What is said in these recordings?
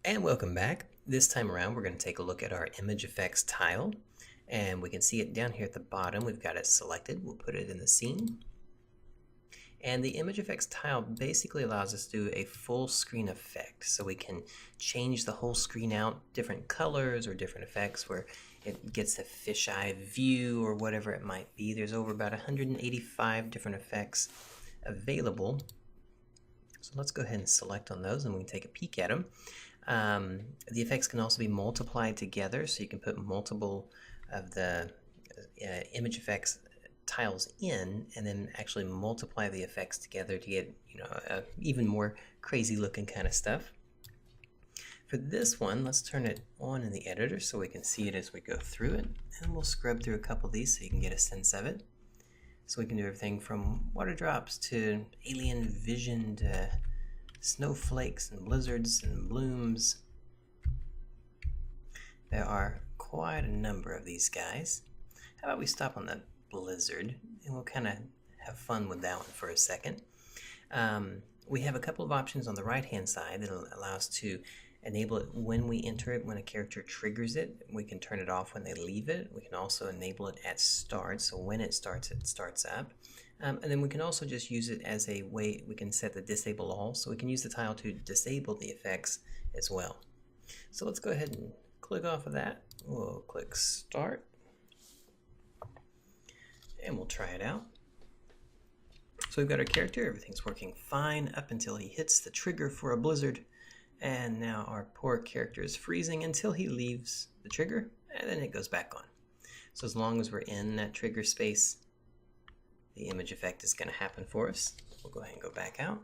And welcome back. This time around we're going to take a look at our image effects tile, and we can see it down here at the bottom. We've got it selected. We'll put it in the scene. And the image effects tile basically allows us to do a full screen effect, so we can change the whole screen out, different colors or different effects where it gets a fisheye view or whatever it might be. There's over about 185 different effects available. So let's go ahead and select on those and we can take a peek at them. The effects can also be multiplied together, so you can put multiple of the image effects tiles in and then actually multiply the effects together to get even more crazy looking kind of stuff. For this one, let's turn it on in the editor so we can see it as we go through it, and we'll scrub through a couple of these so you can get a sense of it. So we can do everything from water drops to alien vision to snowflakes and blizzards and blooms. There are quite a number of these guys. How about we stop on the blizzard and we'll kind of have fun with that one for a second. We have a couple of options on the right hand side that allow us to enable it when we enter it, when a character triggers it. We can turn it off when they leave it. We can also enable it at start, so when it starts up. And then we can also just use it as a way we can set the disable all, so we can use the tile to disable the effects as well. So let's go ahead and click off of that. We'll click start and we'll try it out. So we've got our character, everything's working fine up until he hits the trigger for a blizzard, and now our poor character is freezing until he leaves the trigger, and then it goes back on. So as long as we're in that trigger space, the image effect is going to happen for us. We'll go ahead and go back out.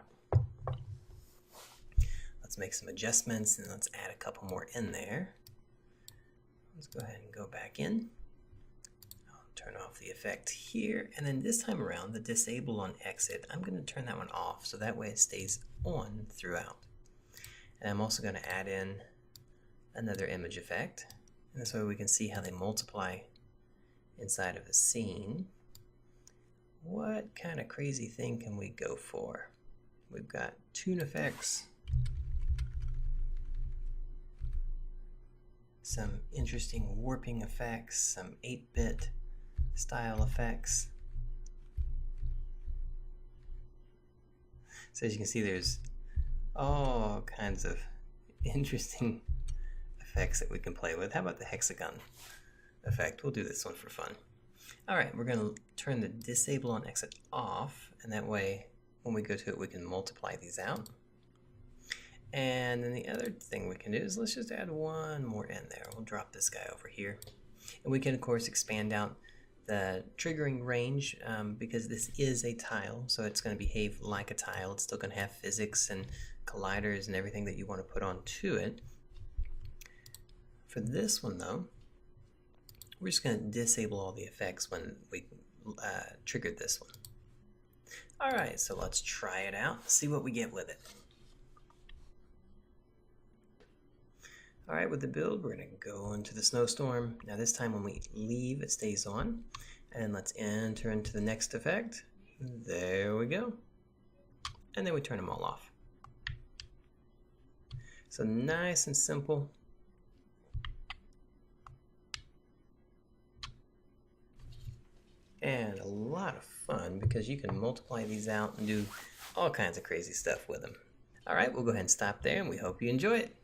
Let's make some adjustments and let's add a couple more in there. Let's go ahead and go back in. I'll turn off the effect here, and then this time around, the disable on exit, I'm going to turn that one off so that way it stays on throughout. And I'm also going to add in another image effect, and this way we can see how they multiply inside of a scene. What kind of crazy thing can we go for? We've got toon effects, some interesting warping effects, some 8-bit style effects. So as you can see, there's all kinds of interesting effects that we can play with. How about the hexagon effect? We'll do this one for fun. Alright, we're going to turn the disable on exit off, and that way when we go to it we can multiply these out. And then the other thing we can do is let's just add one more in there. We'll drop this guy over here. And we can of course expand out the triggering range because this is a tile, so it's going to behave like a tile. It's still going to have physics and colliders and everything that you want to put onto it. For this one though, we're just going to disable all the effects when we triggered this one. Alright, so let's try it out, see what we get with it. Alright, with the build, we're going to go into the snowstorm. Now this time when we leave, it stays on. And let's enter into the next effect. There we go. And then we turn them all off. So nice and simple. And a lot of fun because you can multiply these out and do all kinds of crazy stuff with them. Alright, we'll go ahead and stop there and we hope you enjoy it.